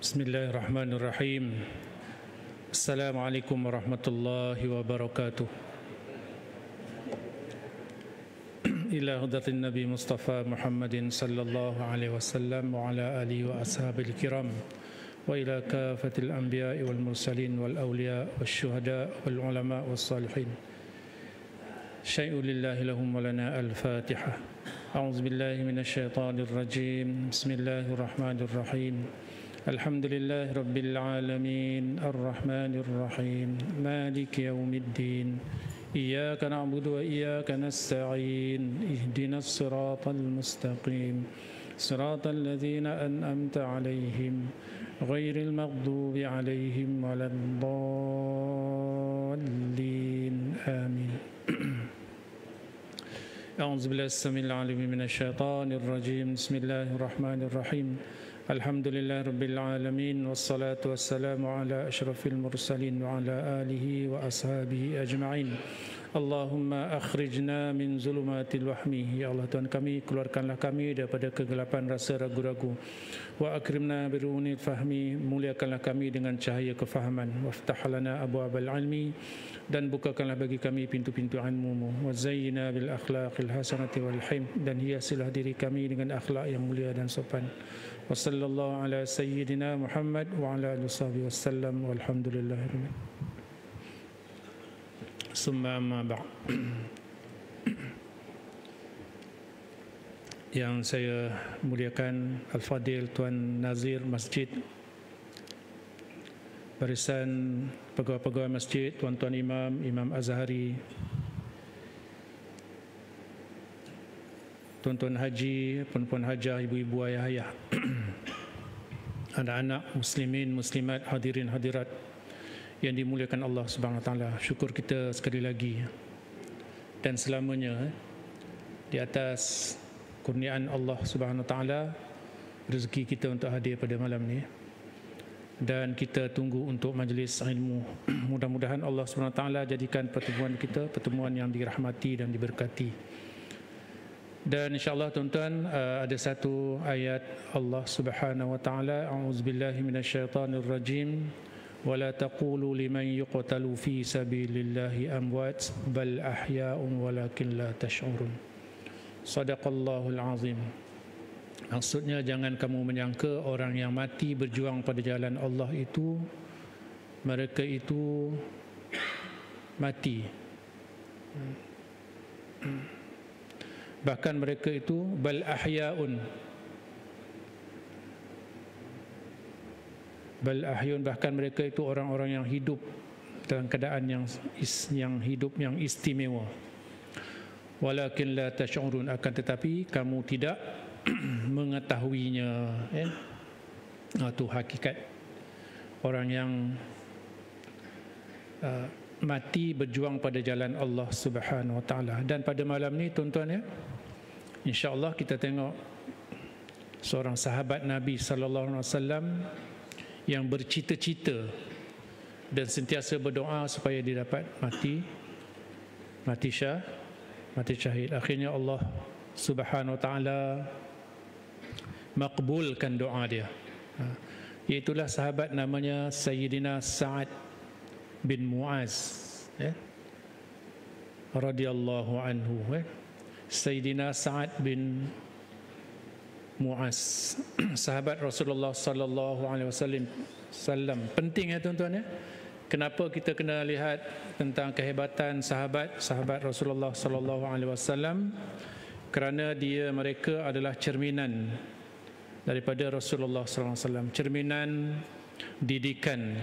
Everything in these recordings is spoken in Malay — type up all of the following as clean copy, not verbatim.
Bismillahirrahmanirrahim. Assalamualaikum warahmatullahi wabarakatuh. Ila hudatin Nabi Mustafa Muhammadin sallallahu alaihi wasallam wa ala alihi wa ashabil kiram wa ila kafatil anbiya'i wal mursalin wal awliya wal syuhada wal ulama wal salihin. Syai'u lillahi lahum wa lana al-Fatihah. A'udzu billahi minasy syaithanir rajim. Bismillahirrahmanirrahim. Alhamdulillahi rabbil alamin arrahmanir rahim maliki yaumiddin iyyaka na'budu wa iyyaka nasta'in ihdinas siratal mustaqim siratal ladzina an'amta 'alaihim ghairil maghdubi 'alaihim waladdallin amin. A'udzu billahi samil 'alim minasy syaithanir rajim. Bismillahirrahmanirrahim. Alhamdulillah rabbil alamin wassalatu wassalamu ala asyrafil mursalin wa ala alihi wa ashabihi ajma'in. Allahumma akhrijna min zulumatil wahmi. Ya Allah Tuhan kami, keluarkanlah kami daripada kegelapan rasa ragu-ragu. Wa akrimna birunil fahmi, muliakanlah kami dengan cahaya kefahaman. Waftah lana abwabal ilmi, dan bukakanlah bagi kami pintu-pintu ilmu-Mu. Wa zayyina bil akhlaqil hasanati wal hilm, dan hiasilah diri kami dengan akhlak yang mulia dan sopan. Wa sallallahu ala sayyidina Muhammad wa ala alihi wasallam walhamdulillahi. Summa amma ba'd. Yang saya muliakan Al-Fadil Tuan Nazir Masjid, barisan pegawai-pegawai masjid, tuan-tuan imam, Imam Azhari, tuan-tuan haji, puan-puan hajah, ibu-ibu, ayah-ayah, anak-anak muslimin, muslimat, hadirin hadirat yang dimuliakan Allah Subhanahu wa taala. Syukur kita sekali lagi dan selamanya di atas kurniaan Allah Subhanahu wa taala, rezeki kita untuk hadir pada malam ni, dan kita tunggu untuk majlis ilmu. Mudah-mudahan Allah Subhanahu wa taala jadikan pertemuan kita pertemuan yang dirahmati dan diberkati. Dan insya-Allah tuan-tuan, ada satu ayat Allah Subhanahu wa taala, a'udzubillahi minasyaitonir rajim, wala taqulu liman yuqtalu fi sabilillahi amwat bal ahya'un walakin la tash'urun. Sadaqallahul azim. Maksudnya, jangan kamu menyangka orang yang mati berjuang pada jalan Allah itu mereka itu mati. Bahkan mereka itu bal ahya'un, bahkan mereka itu orang-orang yang hidup dalam keadaan yang hidup yang istimewa. Walakin la tash'urun, akan tetapi kamu tidak mengetahuinya. Itu hakikat orang yang mati berjuang pada jalan Allah Subhanahu wa taala. Dan pada malam ni tuan-tuan ya, insya-Allah kita tengok seorang sahabat Nabi sallallahu alaihi wasallam yang bercita-cita dan sentiasa berdoa supaya dia dapat mati syahid. Akhirnya Allah Subhanahu wa taala makbulkan doa dia. Iaitulah sahabat namanya Sayyidina Sa'ad bin Mu'az, radhiyallahu anhu. Sayyidina Sa'ad bin Mu'az, sahabat Rasulullah sallallahu alaihi wasallam. Penting ya tuan-tuan ya. Kenapa kita kena lihat tentang kehebatan sahabat Rasulullah sallallahu alaihi wasallam? Kerana mereka adalah cerminan daripada Rasulullah sallallahu alaihi wasallam, cerminan didikan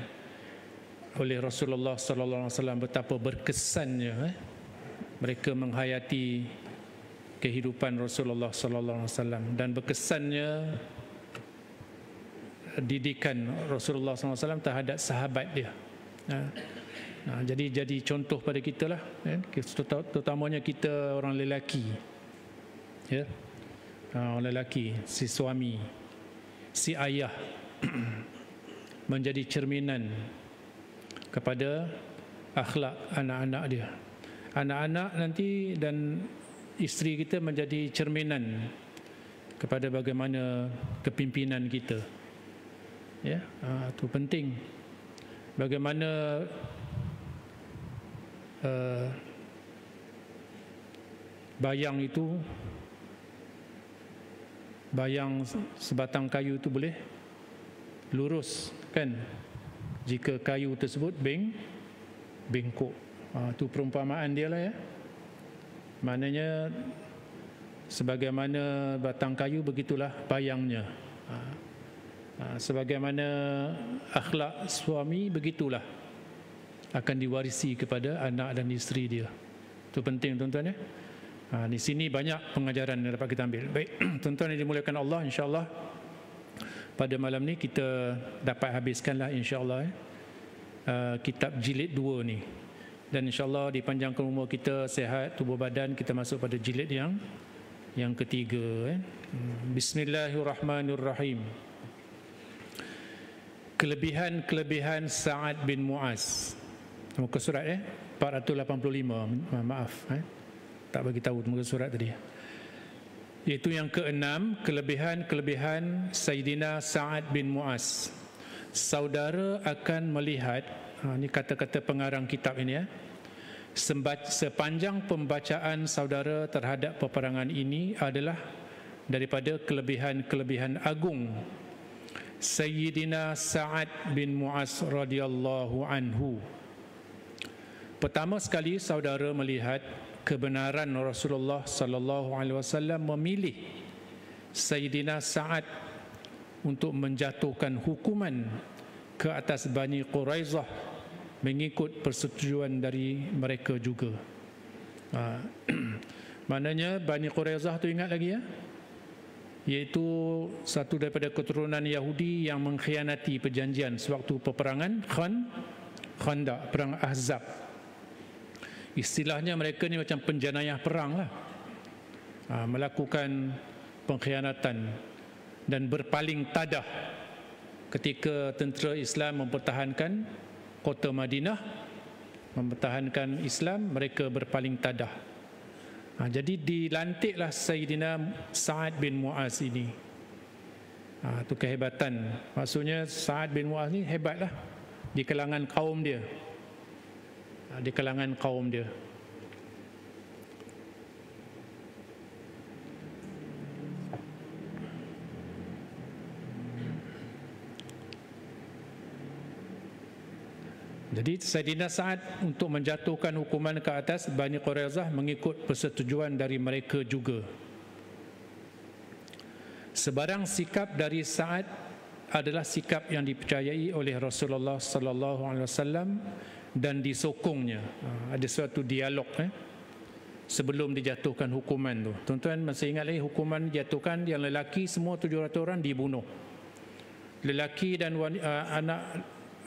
oleh Rasulullah sallallahu alaihi wasallam. Betapa berkesannya mereka menghayati kehidupan Rasulullah sallallahu alaihi wasallam, dan berkesannya didikan Rasulullah sallallahu alaihi wasallam terhadap sahabat dia. Jadi contoh pada kita lah, terutamanya kita orang lelaki, orang lelaki, si suami, si ayah menjadi cerminan kepada akhlak anak-anak dia. Anak-anak nanti dan isteri kita menjadi cerminan kepada bagaimana kepimpinan kita. Ya, itu penting. Bagaimana bayang itu, bayang sebatang kayu itu boleh lurus, kan? Jika kayu tersebut bengkok. Itu perumpamaan dia lah, ya. Maknanya sebagaimana batang kayu, begitulah bayangnya. Sebagaimana akhlak suami, begitulah akan diwarisi kepada anak dan isteri dia. Itu penting, tuan-tuan, ya. Di sini banyak pengajaran yang dapat kita ambil. Baik, tuan-tuan yang dimuliakan Allah, insya-Allah pada malam ni kita dapat habiskanlah, insya-Allah, kitab jilid 2 ni. Dan insya-Allah dipanjangkan umur kita, sihat tubuh badan, kita masuk pada jilid yang ketiga. Bismillahirrahmanirrahim. Kelebihan-kelebihan Sa'ad bin Mu'az. Muka surat 485. Maaf, tak bagi tahu muka surat tadi. Iaitu yang keenam, kelebihan-kelebihan Sayyidina Sa'ad bin Mu'az. Saudara akan melihat, ini kata-kata pengarang kitab ini, sepanjang pembacaan saudara terhadap peperangan ini adalah daripada kelebihan-kelebihan agung Sayyidina Sa'ad bin Mu'az radhiyallahu anhu. Pertama sekali saudara melihat kebenaran Rasulullah sallallahu alaihi wasallam memilih Sayyidina Sa'ad untuk menjatuhkan hukuman ke atas Bani Quraizah mengikut persetujuan dari mereka juga. Maknanya Bani Quraizah tu, ingat lagi, ya, iaitu satu daripada keturunan Yahudi yang mengkhianati perjanjian sewaktu peperangan Khandaq, perang Ahzab. Istilahnya mereka ni macam penjenayah perang lah, melakukan pengkhianatan dan berpaling tadah ketika tentera Islam mempertahankan kota Madinah, mempertahankan Islam, mereka berpaling tadah. Jadi dilantiklah Sayyidina Sa'ad bin Mu'az ini. Itu kehebatan. Maksudnya Sa'ad bin Mu'az ni hebatlah di kalangan kaum dia. Di kalangan kaum dia. Jadi Sayyidina Sa'ad untuk menjatuhkan hukuman ke atas Bani Quraizah mengikut persetujuan dari mereka juga. Sebarang sikap dari Sa'ad adalah sikap yang dipercayai oleh Rasulullah sallallahu alaihi wasallam dan disokongnya. Ada suatu dialog sebelum dijatuhkan hukuman tu. Tuan-tuan masih ingat lagi hukuman dijatuhkan, yang lelaki semua 700 orang dibunuh. Lelaki dan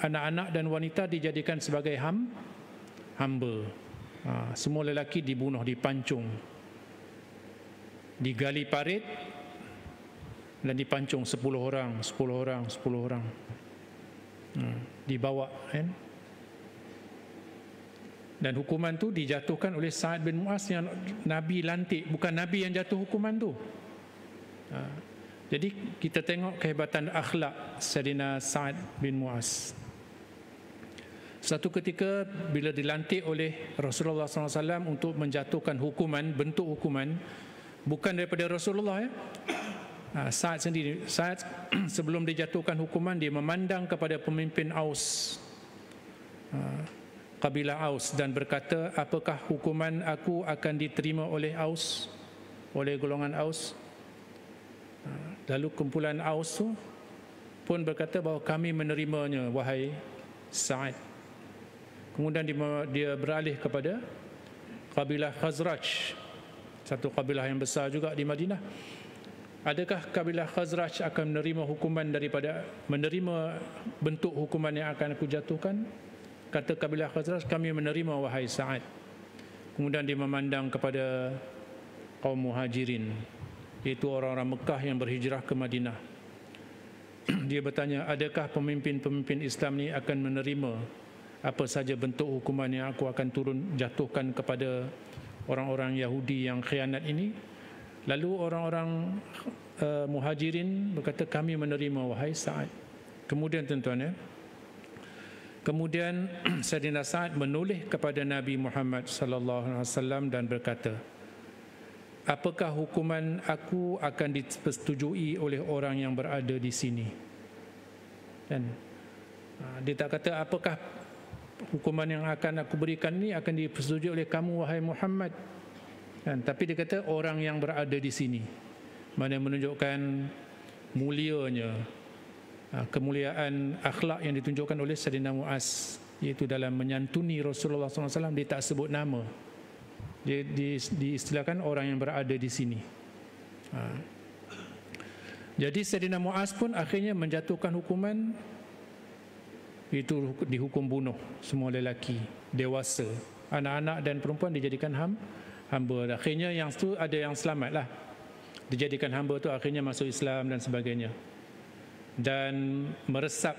anak-anak dan wanita dijadikan sebagai hamba. Semua lelaki dibunuh, dipancung, digali parit dan dipancung 10 orang, dibawa, kan? Dan hukuman tu dijatuhkan oleh Sa'ad bin Mu'az yang Nabi lantik, bukan Nabi yang jatuh hukuman tu. Jadi kita tengok kehebatan akhlak Sayyidina Sa'ad bin Mu'az. Satu ketika bila dilantik oleh Rasulullah SAW untuk menjatuhkan hukuman, bentuk hukuman, bukan daripada Rasulullah, Sa'ad sendiri. Sa'ad sebelum dijatuhkan hukuman, dia memandang kepada pemimpin Aus, kabilah Aus, dan berkata, apakah hukuman aku akan diterima oleh Aus, oleh golongan Aus? Lalu kumpulan Aus pun berkata bahawa kami menerimanya, wahai Sa'ad. Kemudian dia beralih kepada kabilah Khazraj, satu kabilah yang besar juga di Madinah. Adakah kabilah Khazraj akan menerima hukuman menerima bentuk hukuman yang akan aku jatuhkan? Kata kabilah Khazraj, kami menerima, wahai Sa'ad. Kemudian dia memandang kepada kaum Muhajirin, iaitu orang-orang Mekah yang berhijrah ke Madinah. Dia bertanya, adakah pemimpin-pemimpin Islam ni akan menerima apa saja bentuk hukuman yang aku akan jatuhkan kepada orang-orang Yahudi yang khianat ini? Lalu orang-orang Muhajirin berkata, kami menerima, wahai Sa'ad. Kemudian tuan-tuan ya, kemudian Sayyidina Sa'ad menulis kepada Nabi Muhammad sallallahu alaihi wasallam dan berkata, apakah hukuman aku akan dipersetujui oleh orang yang berada di sini? Dan dia tak kata apakah hukuman yang akan aku berikan ni akan dipersetujui oleh kamu wahai Muhammad. Dan tapi dia kata orang yang berada di sini. Mana menunjukkan mulianya kemuliaan akhlak yang ditunjukkan oleh Sayyidina Muaz, iaitu dalam menyantuni Rasulullah SAW dia tak sebut nama. Dia diistilahkan orang yang berada di sini. Jadi Sayyidina Muaz pun akhirnya menjatuhkan hukuman, itu dihukum bunuh semua lelaki dewasa, anak-anak dan perempuan dijadikan hamba. Akhirnya yang tu ada yang selamatlah, dijadikan hamba tu akhirnya masuk Islam dan sebagainya, dan meresap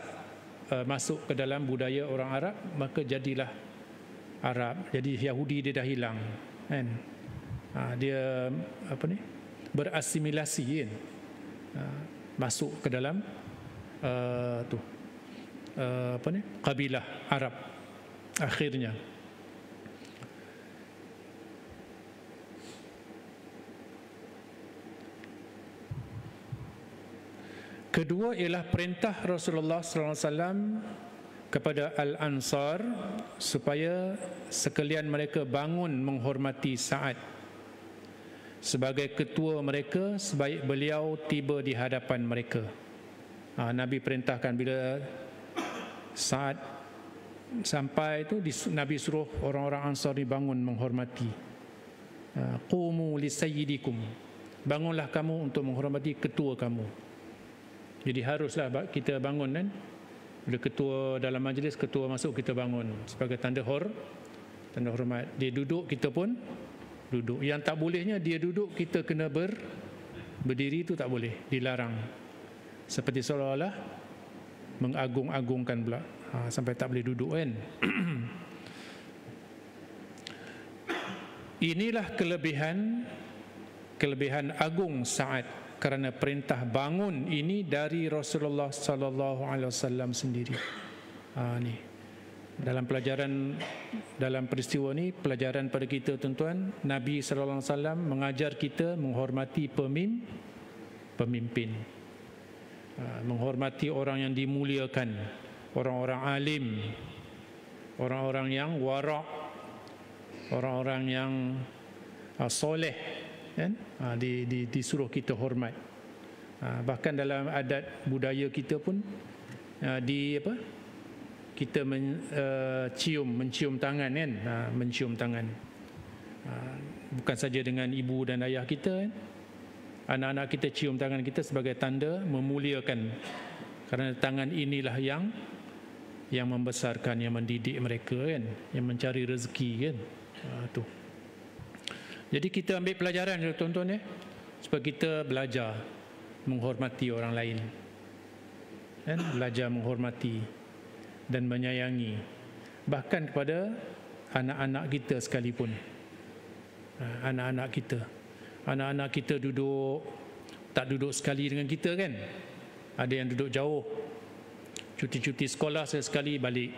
masuk ke dalam budaya orang Arab, maka jadilah Arab. Jadi Yahudi dia dah hilang kan, dia berasimilasi kan, masuk ke dalam kabilah Arab akhirnya. Kedua ialah perintah Rasulullah sallallahu alaihi wasallam kepada Al-Ansar supaya sekalian mereka bangun menghormati Sa'ad sebagai ketua mereka sebaik beliau tiba di hadapan mereka. Nabi perintahkan bila Sa'ad sampai itu, Nabi suruh orang-orang Ansar dibangun menghormati. Qumu li sayyidikum, bangunlah kamu untuk menghormati ketua kamu. Jadi haruslah kita bangun kan. Bila ketua dalam majlis, ketua masuk, kita bangun sebagai tanda hormat. Dia duduk, kita pun duduk. Yang tak bolehnya dia duduk, kita kena berdiri, itu tak boleh, dilarang. Seperti seolah-olah mengagung-agungkan pula, sampai tak boleh duduk kan. Inilah kelebihan agung Sa'ad, kerana perintah bangun ini dari Rasulullah sallallahu alaihi wasallam sendiri. Ni dalam pelajaran, dalam peristiwa ni pelajaran pada kita tuan-tuan, Nabi sallallahu alaihi wasallam mengajar kita menghormati pemimpin, menghormati orang yang dimuliakan, orang-orang alim, orang-orang yang wara', orang-orang yang soleh kan, disuruh kita hormat. Bahkan dalam adat budaya kita pun kita mencium tangan kan, mencium tangan, bukan saja dengan ibu dan ayah kita kan. Anak-anak kita cium tangan kita sebagai tanda memuliakan, kerana tangan inilah yang membesarkan, yang mendidik mereka kan, yang mencari rezeki kan. Tu. Jadi kita ambil pelajaran tuan-tuan ya, supaya kita belajar menghormati orang lain dan belajar menghormati dan menyayangi, bahkan kepada anak-anak kita sekalipun. Anak-anak kita tak duduk sekali dengan kita kan, ada yang duduk jauh, cuti-cuti sekolah sekali balik.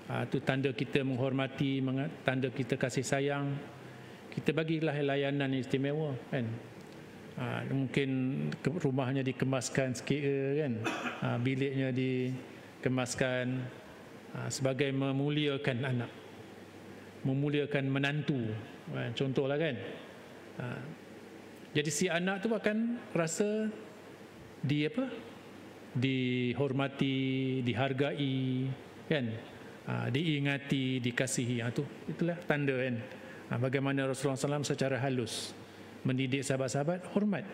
Itu tanda kita menghormati, tanda kita kasih sayang. Kita bagilah layanan istimewa kan. Mungkin rumahnya dikemaskan sikit kan, biliknya dikemaskan, sebagai memuliakan anak, memuliakan menantu, contohlah kan. Jadi si anak tu akan rasa dihormati, dihargai kan, diingati, dikasihi. Itulah tanda kan. Bagaimana Rasulullah SAW secara halus mendidik sahabat-sahabat hormat,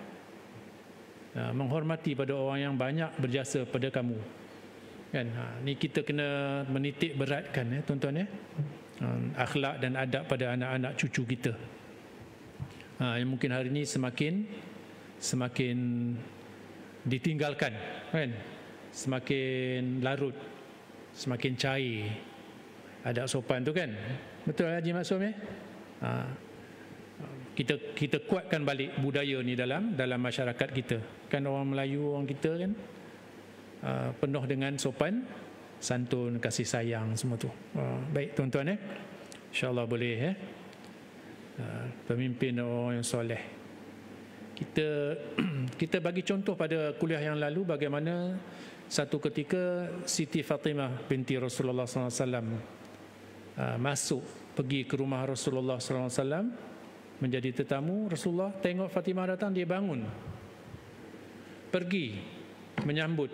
menghormati pada orang yang banyak berjasa pada kamu kan. Ni kita kena menitik beratkan ya tuan-tuan ya, akhlak dan adab pada anak-anak cucu kita. Yang mungkin hari ini semakin ditinggalkan kan, semakin larut, semakin cair adab sopan tu kan. Betul Haji Maksum ya? Kita kuatkan balik budaya ni dalam masyarakat kita kan. Orang Melayu, orang kita kan, penuh dengan sopan santun, kasih sayang semua tu. Baik tuan-tuan, InsyaAllah boleh pemimpin orang yang soleh. Kita bagi contoh pada kuliah yang lalu bagaimana satu ketika Siti Fatimah binti Rasulullah SAW masuk pergi ke rumah Rasulullah SAW menjadi tetamu. Rasulullah tengok Fatimah datang, dia bangun, pergi menyambut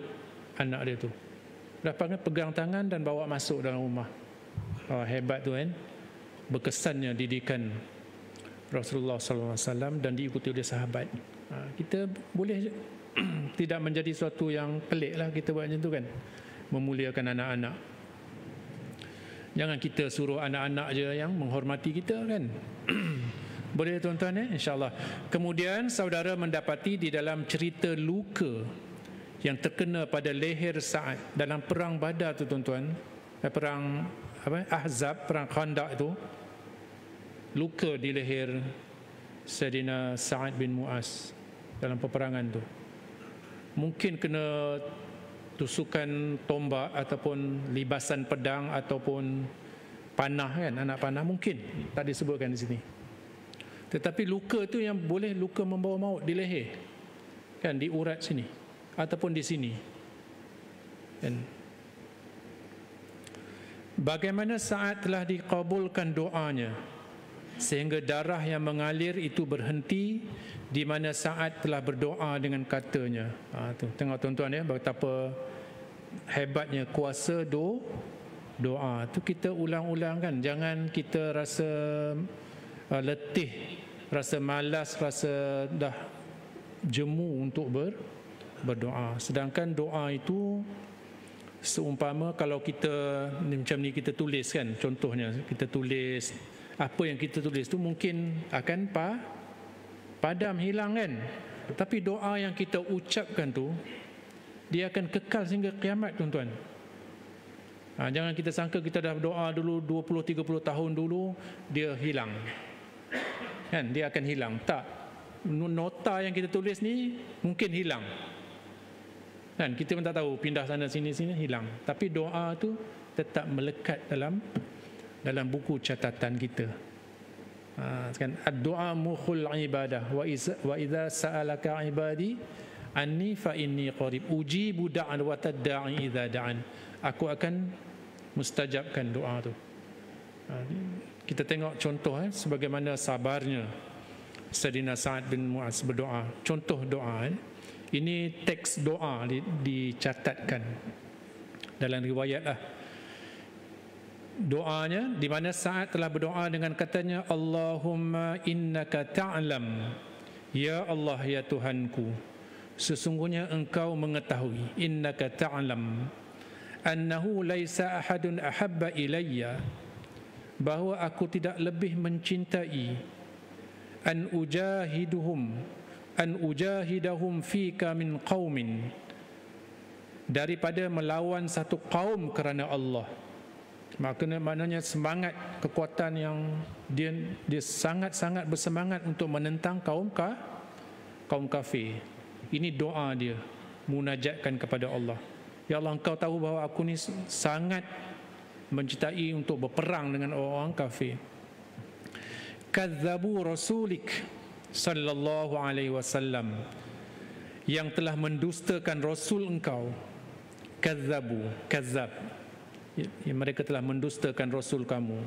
anak dia tu, dapat pegang tangan dan bawa masuk dalam rumah. Hebat tu kan, berkesannya didikan Rasulullah SAW dan diikuti oleh sahabat. Kita boleh tidak menjadi sesuatu yang pelik lah kita buat macam tu kan, memuliakan anak-anak. Jangan kita suruh anak-anak je yang menghormati kita kan. Boleh tuan-tuan InsyaAllah. Kemudian saudara mendapati di dalam cerita luka yang terkena pada leher Sa'ad dalam perang Badar tu tuan-tuan, perang Ahzab, perang Khandaq itu, luka di leher Sayyidina Sa'ad bin Mu'az dalam peperangan tu. Mungkin kena tusukan tombak ataupun libasan pedang ataupun panah kan, anak panah, mungkin tak disebutkan di sini. Tetapi luka tu yang boleh luka membawa maut di leher kan, di urat sini ataupun di sini kan. Bagaimana saat telah dikabulkan doanya sehingga darah yang mengalir itu berhenti di mana saat telah berdoa dengan katanya. Tu tengok tuan-tuan betapa hebatnya kuasa doa. Tu kita ulang-ulang kan. Jangan kita rasa letih, rasa malas, rasa dah jemu untuk berdoa. Sedangkan doa itu seumpama kalau kita macam ni, kita tulis kan, contohnya kita tulis apa yang kita tulis tu mungkin akan padam, hilang kan. Tapi doa yang kita ucapkan tu dia akan kekal sehingga kiamat tuan-tuan. Jangan kita sangka kita dah berdoa dulu 20-30 tahun dulu dia hilang kan, dia akan hilang. Tak, nota yang kita tulis ni mungkin hilang kan, kita pun tak tahu, pindah sana sini hilang. Tapi doa tu tetap melekat dalam buku catatan kita. Kan, ad-du'a mukhul ibadah wa idza sa'alaka ibadi anni fa inni qarib ujibu da'watad da'i idza da'an. Aku akan mustajabkan doa tu. Kita tengok contoh sebagaimana sabarnya Sayyidina Sa'ad bin Mu'az berdoa. Contoh doa ini teks doa dicatatkan dalam riwayat doanya, di mana Sa'ad telah berdoa dengan katanya, Allahumma innaka ta'lam, ya Allah ya Tuhanku, sesungguhnya engkau mengetahui, innaka ta'lam annahu laisa ahadun ahabba ilayya, bahawa aku tidak lebih mencintai an ujahidahum fika min qaumin, daripada melawan satu kaum kerana Allah. Maknanya semangat, kekuatan yang dia sangat-sangat bersemangat untuk menentang kaum kafir. Ini doa dia, munajatkan kepada Allah. Ya Allah, engkau tahu bahawa aku ni sangat mencintai untuk berperang dengan orang-orang kafir. Kadzabu rasulik sallallahu alaihi wasallam, yang telah mendustakan rasul engkau. Kadzab, mereka telah mendustakan rasul kamu,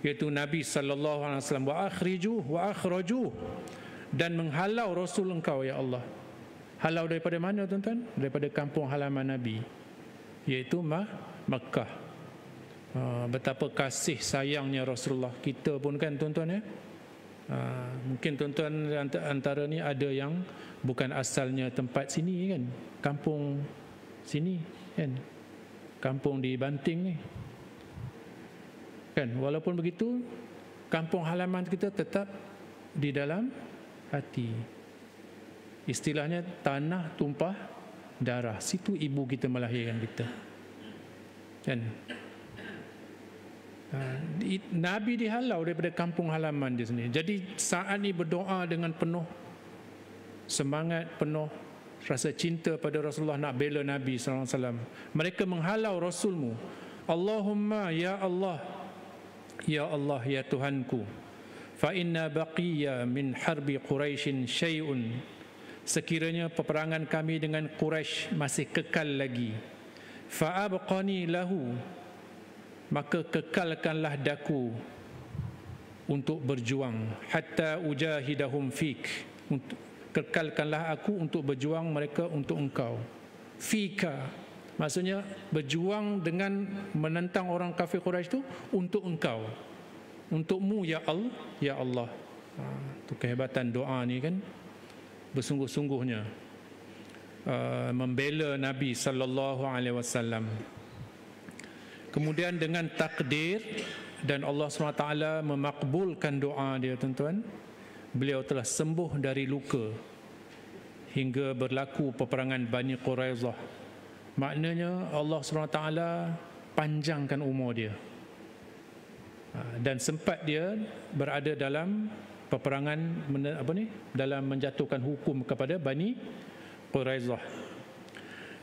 iaitu Nabi sallallahu alaihi wasallam. Wa akhraju, dan menghalau rasul engkau ya Allah. Halau daripada mana tuan-tuan? Daripada kampung halaman Nabi, iaitu Makkah. Betapa kasih sayangnya Rasulullah. Kita pun kan tuan-tuan mungkin tuan-tuan antara ni ada yang bukan asalnya tempat sini kan, kampung sini kan, kampung di Banting ni kan. Walaupun begitu, kampung halaman kita tetap di dalam hati. Istilahnya tanah tumpah darah, situ ibu kita melahirkan kita kan. Nabi dihalau daripada kampung halaman dia sendiri. Jadi saat ni berdoa dengan penuh semangat, penuh rasa cinta pada Rasulullah, nak bela Nabi SAW. Mereka menghalau Rasulmu. Allahumma ya Allah, ya Allah, ya Tuhanku, fa inna baqiya min harbi Quraisyin syai'un, sekiranya peperangan kami dengan Quraisy masih kekal lagi, fa abqani lahu, maka kekalkanlah daku untuk berjuang, hatta ujahidahum fik, kekalkanlah aku untuk berjuang mereka untuk engkau. Fika maksudnya berjuang dengan menentang orang kafir Quraisy itu untuk engkau, untukmu ya Allah, ya Allah. Itu kehebatan doa ni kan, bersungguh-sungguhnya membela Nabi sallallahu alaihi wasallam. Kemudian dengan takdir dan Allah SWT memakbulkan doa dia, tuan-tuan, beliau telah sembuh dari luka hingga berlaku peperangan Bani Quraizah. Maknanya Allah SWT panjangkan umur dia, dan sempat dia berada dalam peperangan dalam menjatuhkan hukum kepada Bani Quraizah.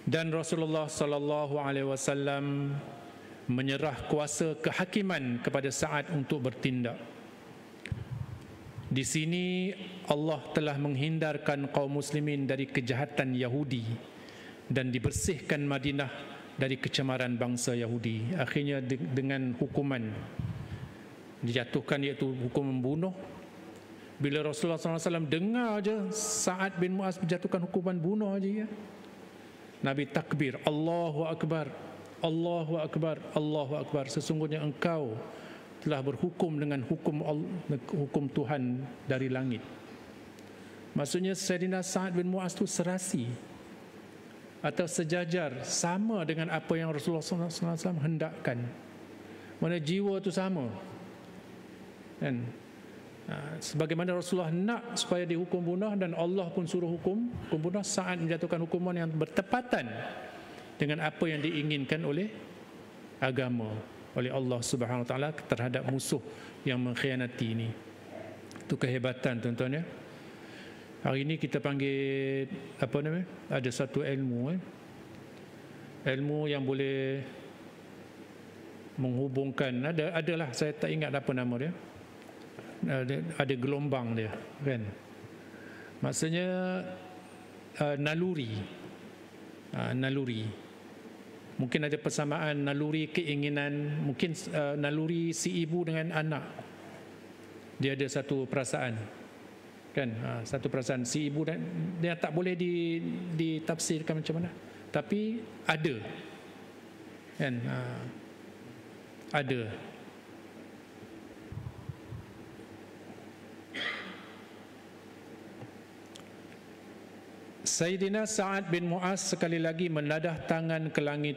Dan Rasulullah sallallahu alaihi wasallam menyerah kuasa kehakiman kepada Sa'ad untuk bertindak. Di sini Allah telah menghindarkan kaum muslimin dari kejahatan Yahudi dan dibersihkan Madinah dari kecemaran bangsa Yahudi. Akhirnya dengan hukuman dijatuhkan, iaitu hukum membunuh. Bila Rasulullah SAW dengar je Sa'ad bin Mu'az menjatuhkan hukuman bunuh aja, ya, Nabi takbir, Allahu Akbar, Allahu Akbar, Allahu Akbar, sesungguhnya engkau telah berhukum dengan hukum Tuhan dari langit. Maksudnya Sayyidina Sa'ad bin Mu'az itu serasi atau sejajar, sama dengan apa yang Rasulullah SAW hendakkan. Mana jiwa itu sama kan? Sebagaimana Rasulullah nak supaya dihukum bunuh, dan Allah pun suruh hukum bunuh, Sa'ad menjatuhkan hukuman yang bertepatan dengan apa yang diinginkan oleh agama, oleh Allah Subhanahu Wa Taala terhadap musuh yang mengkhianati ini. Itu kehebatan, tuan-tuan, ya. Hari ini kita panggil apa namanya? Ada satu ilmu, ilmu yang boleh menghubungkan. Adalah, saya tak ingat apa nama dia. Ada gelombang dia, kan? Maksudnya naluri. Naluri. Mungkin ada persamaan naluri keinginan, mungkin naluri si ibu dengan anak. Dia ada satu perasaan, kan? Satu perasaan si ibu, dan dia tak boleh ditafsirkan macam mana, tapi ada, kan? Ada. Sayyidina Sa'ad bin Mu'az sekali lagi menadah tangan ke langit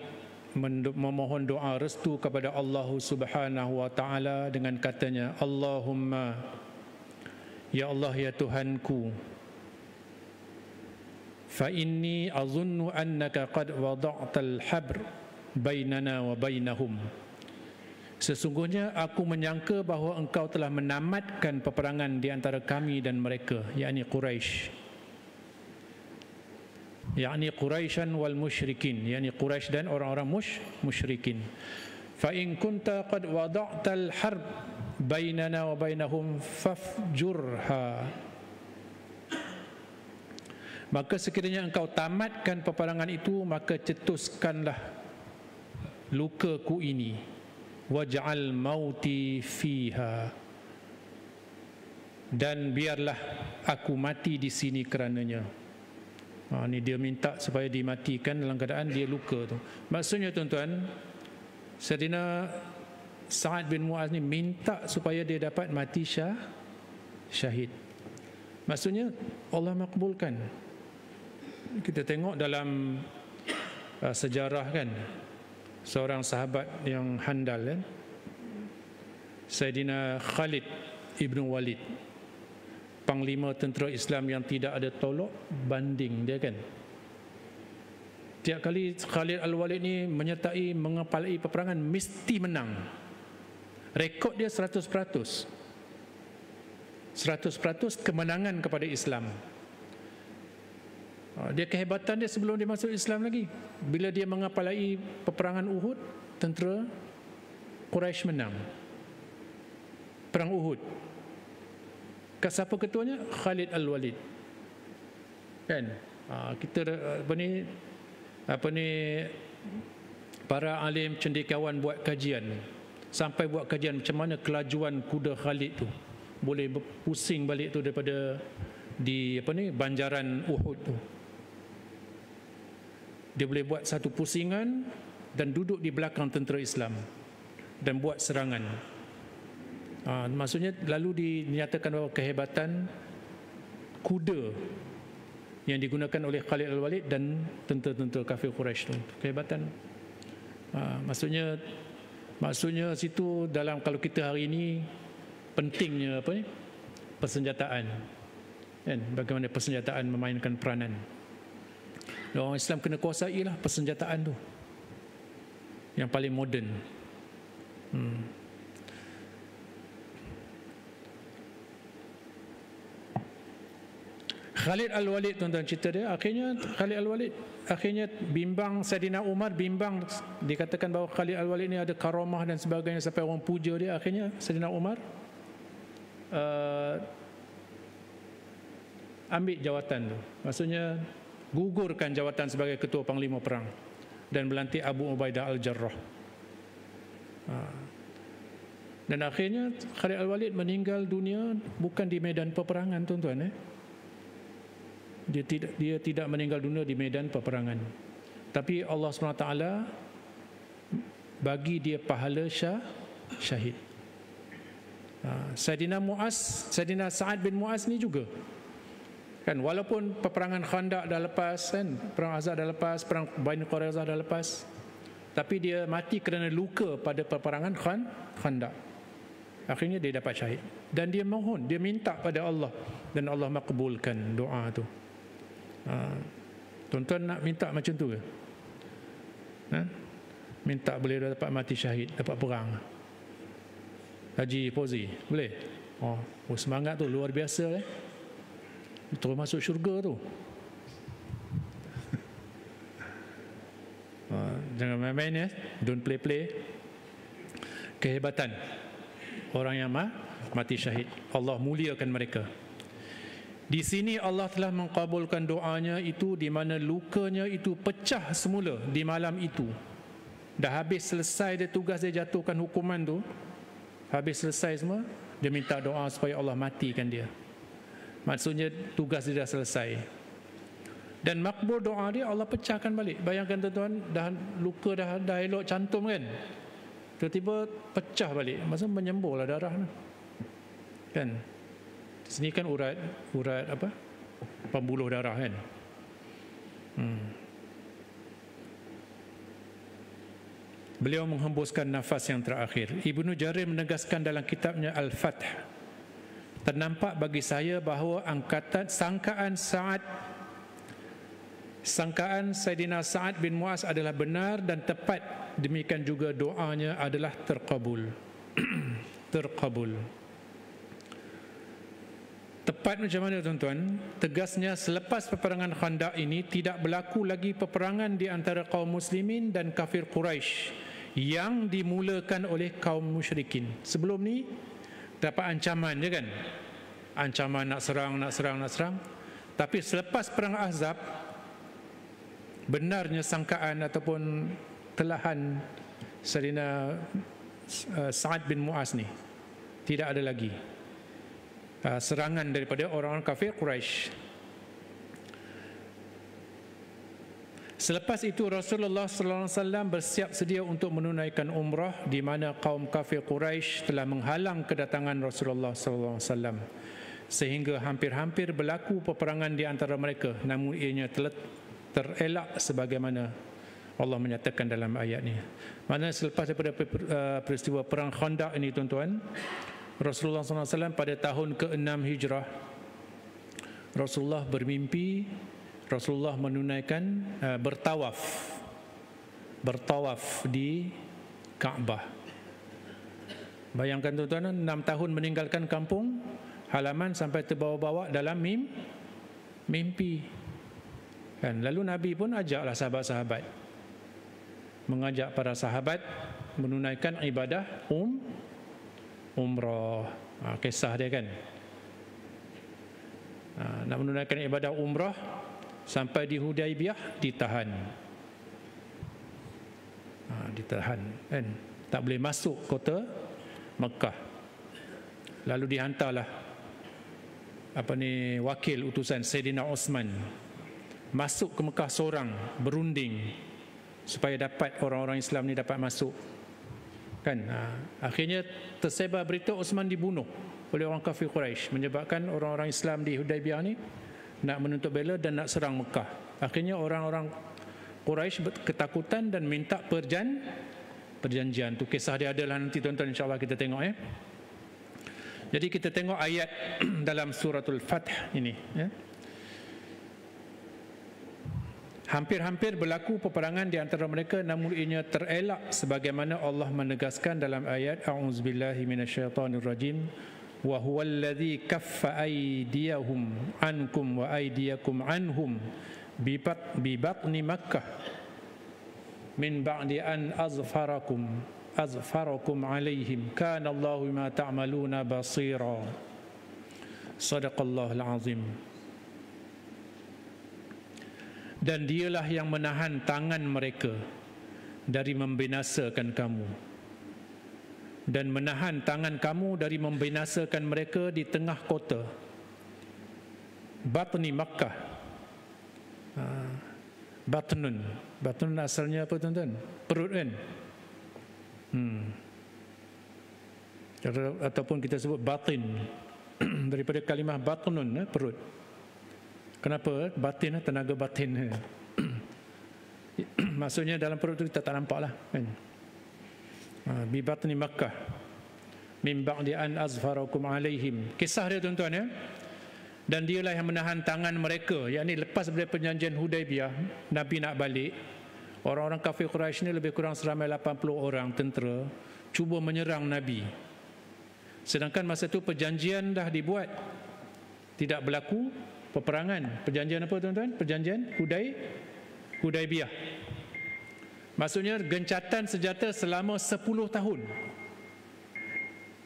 memohon doa restu kepada Allah Subhanahu wa taala dengan katanya, Allahumma ya Allah, ya Tuhanku, fa inni azunnu annaka qad wada'tal habr bainana wa bainahum, sesungguhnya aku menyangka bahawa engkau telah menamatkan peperangan di antara kami dan mereka, yakni Quraisy, yakni Quraisyan wal musyrikin, yakni Quraisy dan orang-orang musyrikin. Fa in kunta qad wada'tal harb bainana wa bainahum fafjurha, maka sekiranya engkau tamatkan peperangan itu, maka cetuskanlah lukaku ini, waj'al mauti fiha, dan biarlah aku mati di sini kerananya. Ni dia minta supaya dimatikan dalam keadaan dia luka tu. Maksudnya, tuan-tuan, Sayyidina Sa'ad bin Mu'az ni minta supaya dia dapat mati syahid. Maksudnya Allah makbulkan. Kita tengok dalam sejarah, kan, seorang sahabat yang handal, kan, Sayyidina Khalid ibn Walid, panglima tentera Islam yang tidak ada tolok banding dia, kan. Tiap kali Khalid Al-Walid ni menyertai, mengepalai peperangan, mesti menang. Rekod dia 100%. 100% kemenangan kepada Islam. Dia kehebatan dia sebelum dia masuk Islam lagi. Bila dia mengapalai peperangan Uhud, tentera Quraisy menang. Perang Uhud. Siapa ketuanya? Khalid Al-Walid. Kan? Kita apa ni para alim cendekiawan buat kajian. Sampai buat kajian macam mana kelajuan kuda Khalid tu. Boleh pusing balik tu daripada di banjaran Uhud tu. Dia boleh buat satu pusingan dan duduk di belakang tentera Islam dan buat serangan. Maksudnya lalu dinyatakan bahawa kehebatan kuda yang digunakan oleh Khalid Al-Walid dan tentera-tentera kafir Quraisy tu. Kehebatan. Maksudnya situ dalam, kalau kita hari ini pentingnya persenjataan. Kan? Bagaimana persenjataan memainkan peranan. Orang Islam kena kuasai lah persenjataan tu yang paling moden. Khalid Al-Walid, tuan-tuan, cerita dia, akhirnya Khalid Al-Walid bimbang. Saidina Umar bimbang, dikatakan bahawa Khalid Al-Walid ni ada karamah dan sebagainya sampai orang puja dia. Akhirnya Saidina Umar ambil jawatan tu, maksudnya gugurkan jawatan sebagai ketua panglima perang dan melantik Abu Ubaidah Al-Jarrah. Dan akhirnya Khalid Al-Walid meninggal dunia bukan di medan peperangan, tuan-tuan. Dia tidak meninggal dunia di medan peperangan, tapi Allah SWT bagi dia pahala syahid. Saidina Sa'ad bin Mu'az ni juga kan, walaupun peperangan Khandaq dah lepas kan, perang Ahzab dah lepas, perang Bani Quraizah dah lepas, tapi dia mati kerana luka pada peperangan Khandaq. Akhirnya dia dapat syahid dan dia mohon, dia minta pada Allah dan Allah makbulkan doa tu. Tuan-tuan nak minta macam tu ke? Minta boleh dapat mati syahid, dapat perang. Haji Fauzi boleh? Semangat tu luar biasa. Terus masuk syurga tu. Jangan main-main don't play. Kehebatan orang yang mati syahid, Allah muliakan mereka. Di sini Allah telah mengkabulkan doanya itu, di mana lukanya itu pecah semula di malam itu. Dah habis selesai dia tugas dia jatuhkan hukuman tu, habis selesai semua, dia minta doa supaya Allah matikan dia. Maksudnya tugas dia dah selesai. Dan makbul doa dia, Allah pecahkan balik. Bayangkan tuan-tuan, dah luka dah elok cantum kan, tiba-tiba pecah balik. Maksudnya menyembur lah darah kan. Di sini kan urat pembuluh darah kan. Beliau menghembuskan nafas yang terakhir. Ibnu Jarir menegaskan dalam kitabnya Al-Fath, ternampak bagi saya bahawa sangkaan Saidina Sa'ad bin Mu'az adalah benar dan tepat. Demikian juga doanya adalah terkabul. Tepat macam mana, tuan-tuan? Tegasnya, selepas peperangan Khandaq ini tidak berlaku lagi peperangan di antara kaum muslimin dan kafir Quraisy yang dimulakan oleh kaum musyrikin. Sebelum ni dapat ancaman je kan, ancaman nak serang. Tapi selepas perang Ahzab, benarnya sangkaan ataupun telahan Saidina Sa'ad bin Mu'az ni, tidak ada lagi serangan daripada orang-orang kafir Quraisy. Selepas itu Rasulullah sallallahu alaihi wasallam bersiap sedia untuk menunaikan umrah, di mana kaum kafir Quraisy telah menghalang kedatangan Rasulullah sallallahu alaihi wasallam, sehingga hampir-hampir berlaku peperangan di antara mereka. Namun ianya terelak sebagaimana Allah menyatakan dalam ayat ini. Maksudnya selepas daripada peristiwa perang Khandaq ini, tuan-tuan, Rasulullah SAW pada tahun ke-6 Hijrah, Rasulullah bermimpi, Rasulullah menunaikan bertawaf di Kaabah. Bayangkan, tuan-tuan, 6 tahun meninggalkan kampung halaman sampai terbawa-bawa dalam mimpi. Kan, lalu Nabi pun ajaklah sahabat-sahabat, mengajak para sahabat menunaikan ibadah umrah. Kisah dia kan, nak menunaikan ibadah umrah sampai di Hudaibiyah ditahan. Ditahan kan, tak boleh masuk kota Mekah. Lalu dihantarlah wakil utusan Sayyidina Osman masuk ke Mekah seorang, berunding supaya dapat orang-orang Islam ni dapat masuk kan. Akhirnya tersebar berita Osman dibunuh oleh orang kafir Quraisy, menyebabkan orang-orang Islam di Hudaibiyah ni nak menuntut bela dan nak serang Mekah. Akhirnya orang-orang Quraisy ketakutan dan minta perjanjian. Tu kisah dia adalah nanti tuan-tuan insya-Allah kita tengok ya. Jadi kita tengok ayat dalam suratul Fath ini ya. Hampir-hampir berlaku peperangan di antara mereka, namun ianya terelak sebagaimana Allah menegaskan dalam ayat a'udzubillahi minasyaitonirrajim wa huwallazi kaffa aydiyahum ankum wa aydiyakum anhum bi batni Makkah min ba'di an azfarakum alaihim kana Allahu bima ta'maluna basira. Sadaqallahul azim. Dan dialah yang menahan tangan mereka dari membinasakan kamu, dan menahan tangan kamu dari membinasakan mereka di tengah kota Batni Makkah. Batnun asalnya apa tuan-tuan? Perut kan? Ataupun kita sebut batin daripada kalimah batnun, perut. Kenapa? Batin, tenaga batin. Maksudnya dalam perut itu kita tak nampak lah kan? Bi batni Makkah min ba'di an azfarakum alaihim. Kisah dia tuan-tuan ya. Dan dialah yang menahan tangan mereka, yakni lepas daripada perjanjian Hudaibiyah, Nabi nak balik, orang-orang kafir Quraisy ni lebih kurang seramai 80 orang tentera cuba menyerang Nabi. Sedangkan masa tu perjanjian dah dibuat, tidak berlaku peperangan. Perjanjian apa tuan-tuan? Perjanjian Hudaibiyah. Maksudnya gencatan senjata selama 10 tahun.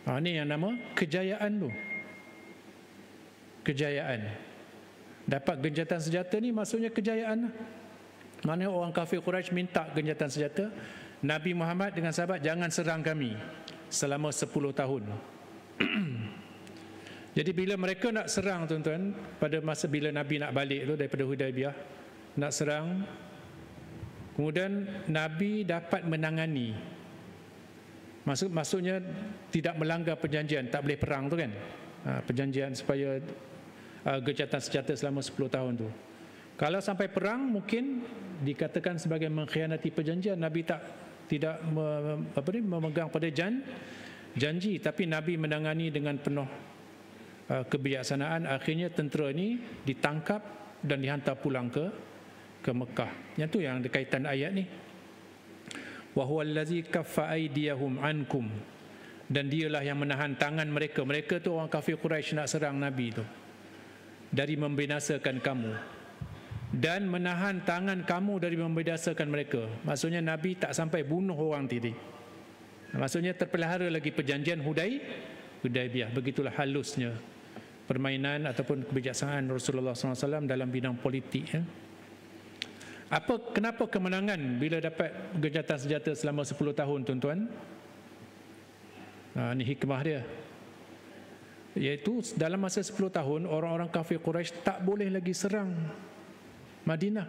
Ini yang nama kejayaan tu. Kejayaan. Dapat gencatan senjata ni maksudnya kejayaan. Mana orang kafir Quraisy minta gencatan senjata, Nabi Muhammad dengan sahabat jangan serang kami selama 10 tahun. Jadi bila mereka nak serang tuan-tuan, pada masa bila Nabi nak balik tu daripada Hudaibiyah, nak serang, kemudian Nabi dapat menangani. Maksudnya tidak melanggar perjanjian, tak boleh perang tu kan. Perjanjian supaya gencatan senjata selama 10 tahun tu. Kalau sampai perang mungkin dikatakan sebagai mengkhianati perjanjian. Nabi tidak memegang pada janji, tapi Nabi menangani dengan penuh kebijaksanaan. Akhirnya tentera ini ditangkap dan dihantar pulang ke Mekah. Yang tu yang berkaitan ayat ni. Wa huwallazi kaffa aydiyahum ankum, dan dialah yang menahan tangan mereka. Mereka tu orang kafir Quraisy nak serang Nabi tu, dari membinasakan kamu, dan menahan tangan kamu dari membinasakan mereka. Maksudnya Nabi tak sampai bunuh orang tadi. Maksudnya terpelihara lagi perjanjian Hudaibiyah. Begitulah halusnya permainan ataupun kebijaksanaan Rasulullah SAW dalam bidang politik ya. Kenapa kemenangan bila dapat gencatan senjata selama 10 tahun tuan-tuan? Ini hikmah dia. Iaitu dalam masa 10 tahun orang-orang kafir Quraisy tak boleh lagi serang Madinah.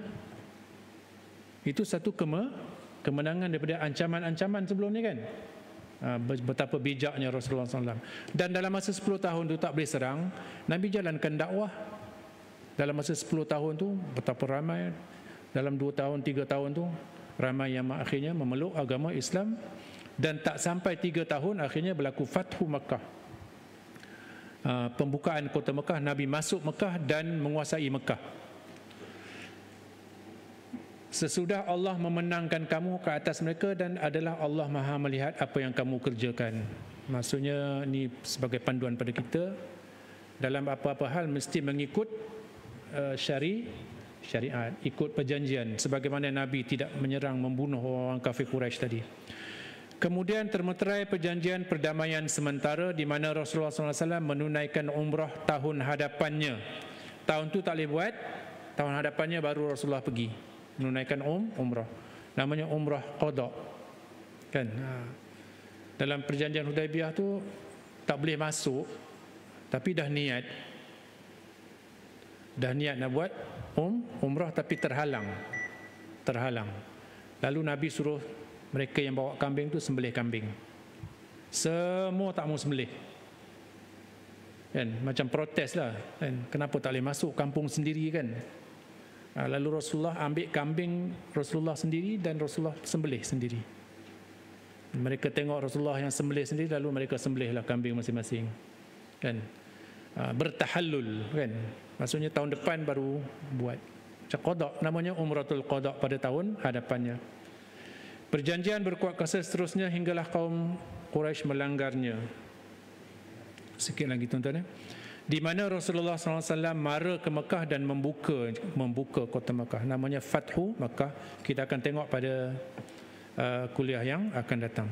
Itu satu kemenangan daripada ancaman-ancaman sebelum ni kan. Betapa bijaknya Rasulullah SAW. Dan dalam masa 10 tahun tu tak boleh serang, Nabi jalankan dakwah. Dalam masa 10 tahun tu betapa ramai. Dalam 2 tahun, 3 tahun tu ramai yang akhirnya memeluk agama Islam. Dan tak sampai 3 tahun akhirnya berlaku Fathu Makkah, pembukaan kota Mekah. Nabi masuk Mekah dan menguasai Mekah. Sesudah Allah memenangkan kamu ke atas mereka, dan adalah Allah Maha melihat apa yang kamu kerjakan. Maksudnya ni sebagai panduan pada kita, dalam apa-apa hal mesti mengikut syariat, ikut perjanjian, sebagaimana Nabi tidak menyerang, membunuh orang kafir Quraisy tadi. Kemudian termeterai perjanjian perdamaian sementara di mana Rasulullah SAW menunaikan umrah tahun hadapannya. Tahun tu tak boleh buat, tahun hadapannya baru Rasulullah pergi menunaikan umrah. Namanya umrah qada. Kan? Dalam perjanjian Hudaibiyah tu tak boleh masuk, tapi dah niat nak buat umrah tapi terhalang. Lalu Nabi suruh mereka yang bawa kambing tu sembelih kambing. Semua tak mau sembelih. Kan, macam protes lah kan? Kenapa tak boleh masuk kampung sendiri kan? Lalu Rasulullah ambil kambing Rasulullah sendiri dan Rasulullah sembelih sendiri. Mereka tengok Rasulullah yang sembelih sendiri, lalu mereka sembelihlah kambing masing-masing kan. Bertahallul kan, maksudnya tahun depan baru buat macam qada, namanya umratul qada pada tahun hadapannya. Perjanjian berkuat kuasa seterusnya hinggalah kaum Quraisy melanggarnya. Sikit lagi tuan-tuan, di mana Rasulullah SAW mara ke Mekah dan membuka kota Mekah, namanya Fathu Mekah. Kita akan tengok pada kuliah yang akan datang.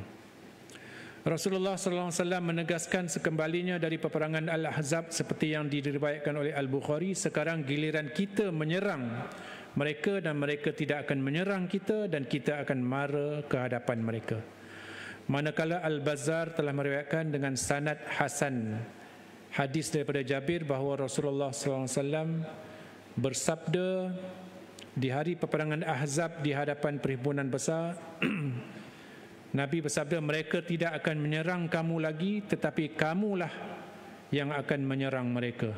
Rasulullah SAW menegaskan sekembalinya dari peperangan Al-Ahzab seperti yang diriwayatkan oleh Al-Bukhari, sekarang giliran kita menyerang mereka dan mereka tidak akan menyerang kita dan kita akan mara ke hadapan mereka. Manakala Al-Bazzar telah meriwayatkan dengan sanad hasan hadis daripada Jabir bahawa Rasulullah SAW bersabda di hari peperangan Ahzab di hadapan perhimpunan besar, Nabi bersabda, mereka tidak akan menyerang kamu lagi, tetapi kamulah yang akan menyerang mereka.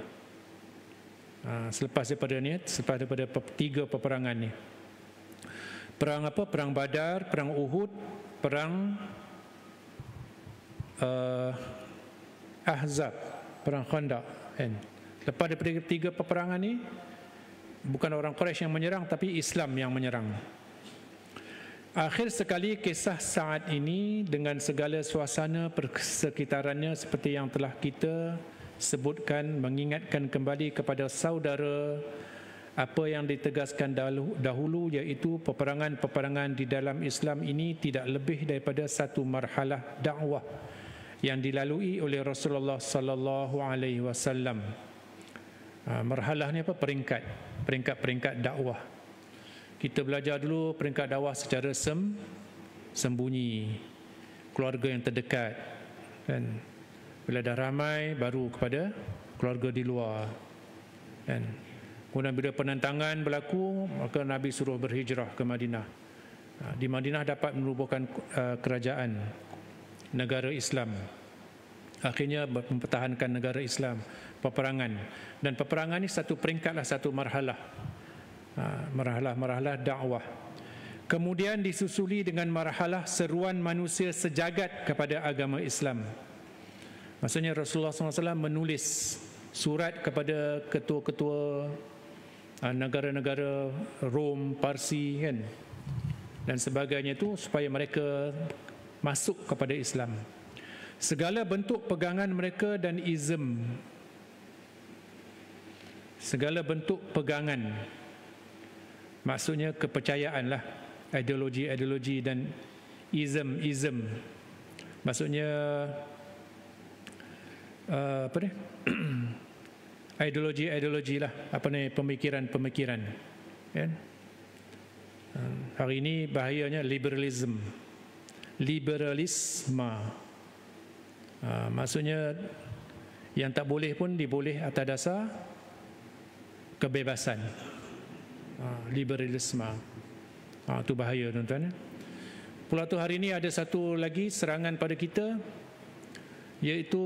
Selepas daripada tiga peperangan ni. Perang apa? Perang Badar, perang Uhud, perang Ahzab, perang Khandaq kan. Lepas daripada tiga peperangan ni, bukan orang Quraisy yang menyerang, tapi Islam yang menyerang. Akhir sekali kisah Sa'ad ini dengan segala suasana persekitarannya seperti yang telah kita sebutkan, mengingatkan kembali kepada saudara apa yang ditegaskan dahulu, iaitu peperangan-peperangan di dalam Islam ini tidak lebih daripada satu marhalah dakwah yang dilalui oleh Rasulullah sallallahu alaihi wasallam. Marhalah ni apa? Peringkat dakwah. Kita belajar dulu peringkat dakwah secara sembunyi, keluarga yang terdekat kan. Bila dah ramai baru kepada keluarga di luar kan. Kemudian bila penentangan berlaku, maka Nabi suruh berhijrah ke Madinah. Di Madinah dapat menubuhkan kerajaan negara Islam. Akhirnya mempertahankan negara Islam, peperangan. Dan peperangan ini satu peringkatlah, satu marhalah. Marhalah dakwah. Kemudian disusuli dengan marhalah seruan manusia sejagat kepada agama Islam. Maksudnya Rasulullah SAW menulis surat kepada ketua-ketua negara-negara Rom, Parsi kan, dan sebagainya itu supaya mereka masuk kepada Islam. Segala bentuk pegangan mereka dan izm, segala bentuk pegangan, maksudnya kepercayaan lah, ideologi dan izm, maksudnya apa ni? Ideologi lah, apa ni, pemikiran kan? Hari ini bahayanya liberalisme. Maksudnya yang tak boleh pun diboleh atas dasar kebebasan. Liberalisme. Itu bahaya tuan-tuan. Pula tu hari ini ada satu lagi serangan pada kita, iaitu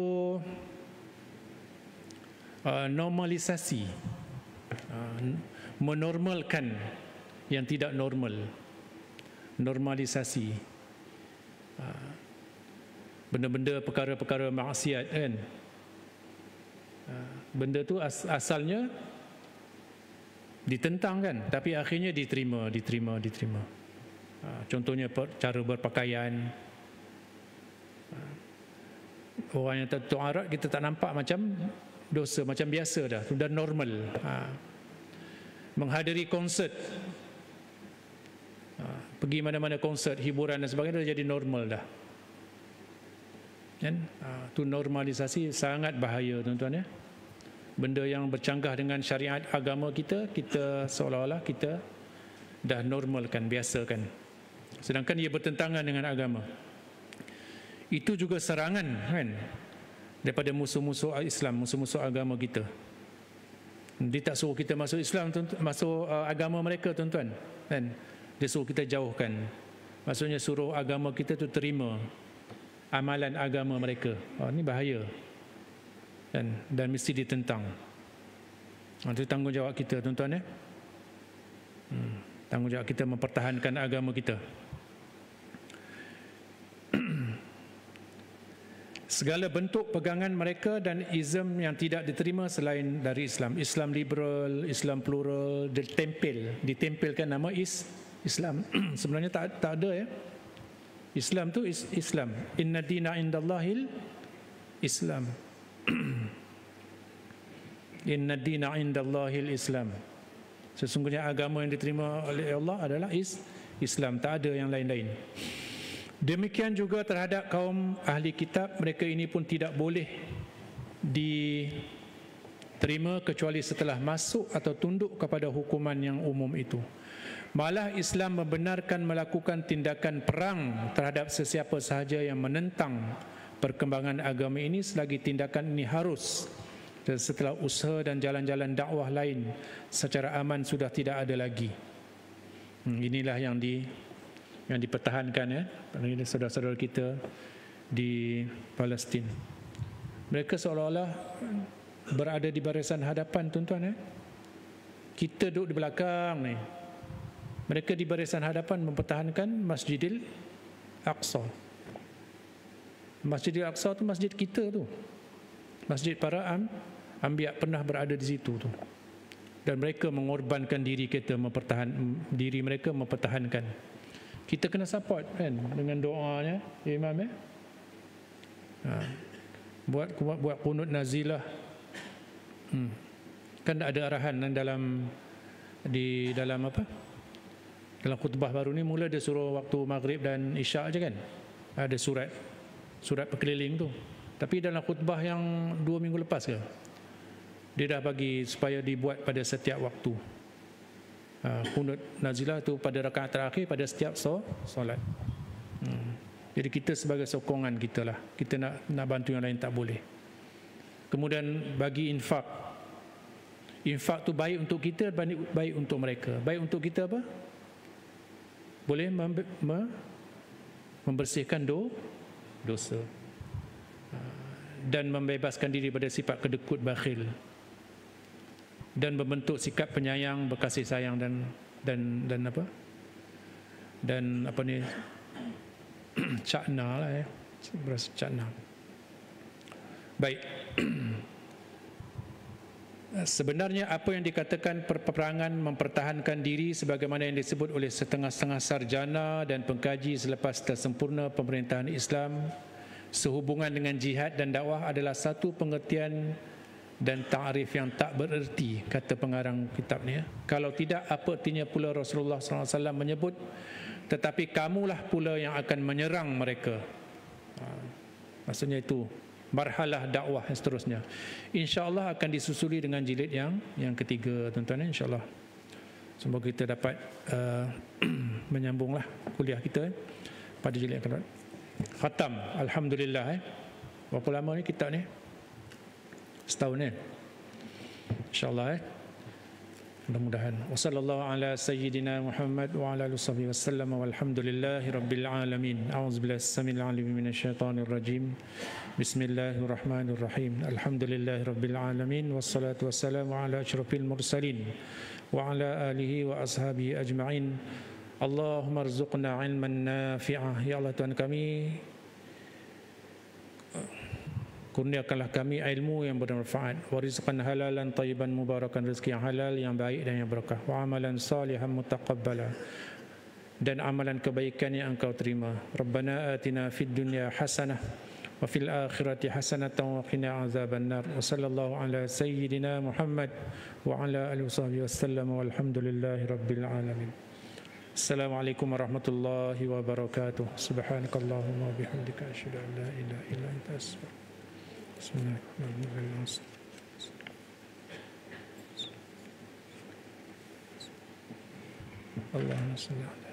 normalisasi, menormalkan yang tidak normal. Normalisasi benda-benda, perkara-perkara maksiat kan. Benda tu asalnya ditentang kan, tapi akhirnya diterima. Contohnya cara berpakaian. Orang yang tak tutup aurat kita tak nampak macam dosa, macam biasa dah, sudah normal. menghadiri konsert, pergi mana-mana konsert, hiburan dan sebagainya dah jadi normal dah. Kan? Itu normalisasi sangat bahaya tuan-tuan ya. Benda yang bercanggah dengan syariat agama kita, kita seolah-olah kita dah normalkan, biasakan. Sedangkan ia bertentangan dengan agama. Itu juga serangan kan daripada musuh-musuh Islam, musuh-musuh agama kita. Dia tak suruh kita masuk Islam, masuk agama mereka tuan-tuan kan. Dia suruh kita jauhkan. Maksudnya suruh agama kita tu terima amalan agama mereka. Ini bahaya dan mesti ditentang. Itu tanggungjawab kita tuan-tuan ya. Tanggungjawab kita mempertahankan agama kita. Segala bentuk pegangan mereka dan ism yang tidak diterima selain dari Islam, Islam liberal, Islam plural, ditempelkan nama Islam. Sebenarnya tak ada ya. Islam tu Islam. Inna dina indallahil Islam. Inna dina indallahil Islam. Sesungguhnya agama yang diterima oleh Allah adalah Islam, tak ada yang lain-lain. Demikian juga terhadap kaum ahli kitab, mereka ini pun tidak boleh diterima kecuali setelah masuk atau tunduk kepada hukuman yang umum itu. Malah Islam membenarkan melakukan tindakan perang terhadap sesiapa sahaja yang menentang perkembangan agama ini selagi tindakan ini harus, dan setelah usaha dan jalan-jalan dakwah lain secara aman sudah tidak ada lagi. Inilah yang dipertahankan ya oleh saudara-saudara kita di Palestin. Mereka seolah-olah berada di barisan hadapan tuan-tuan ya. Kita duduk di belakang ni. Mereka di barisan hadapan mempertahankan Masjidil Aqsa. Masjidil Aqsa tu masjid kita tu. Masjid para anbiya pernah berada di situ tu. Dan mereka mengorbankan diri mereka mempertahankan. Kita kena support kan dengan doanya imam ya. Buat qunut nazilah. Kan ada arahan dalam dalam khutbah baru ni, mula dia suruh waktu maghrib dan isyak aja kan. Ada surat berkeliling tu. Tapi dalam khutbah yang 2 minggu lepas ke, dia dah bagi supaya dibuat pada setiap waktu. Qunut nazilah tu pada rakaat terakhir pada setiap solat. Jadi kita sebagai sokongan kita lah, kita nak bantu yang lain tak boleh. Kemudian bagi infak tu baik untuk kita, baik untuk mereka. Baik untuk kita apa? Boleh membersihkan dosa dan membebaskan diri pada sifat kedekut bakhil, dan membentuk sikap penyayang, berkasih sayang dan apa ni cakna lah ya, berasa cakna. Baik. Sebenarnya apa yang dikatakan peperangan mempertahankan diri sebagaimana yang disebut oleh setengah-setengah sarjana dan pengkaji selepas tersempurna pemerintahan Islam sehubungan dengan jihad dan dakwah adalah satu pengertian dan ta'rif yang tak bererti, kata pengarang kitab ni ya. Kalau tidak, apa artinya pula Rasulullah SAW menyebut tetapi kamulah pula yang akan menyerang mereka. Maksudnya itu marhalah dakwah dan seterusnya. InsyaAllah akan disusuli dengan jilid yang ketiga tuan-tuan, insyaAllah. Semoga kita dapat menyambunglah kuliah kita pada jilid yang kedua. Khatam, alhamdulillah. Berapa lama ni kitab ni? Setahun ni, insyaAllah. Mudah-mudahan. Wassallallahu ala sayyidina Muhammad wa ala alihi wasallam walhamdulillahi rabbil alamin. A'udzubillahi samil alim minasyaitonir rajim. Bismillahirrahmanirrahim. Alhamdulillahi rabbil alamin wassalatu wassalamu ala asyrafil mursalin wa ala alihi wa ashabihi ajma'in. Allahumma rzuqna ilman nafi'ah. Ya Allah Tuhan kami, kurniakanlah kami ilmu yang bermanfaat, wa rizqan halalan tayyiban mubarakan, rezeki yang halal, yang baik dan yang berkah, wa amalan salihan mutaqabbala, dan amalan kebaikan yang engkau terima. Rabbana atina fid dunya hasanah وفي الآخرة حسنة وقنا عذاب النار وصلى الله على سيدنا محمد وعلى آله وصحبه وسلم والحمد لله رب العالمين. السلام عليكم ورحمة الله وبركاته. سبحانك اللهم وبحمدك أشهد أن لا إله إلا أنت أستغفرك. بسم الله الرحمن الرحيم. اللهم صل على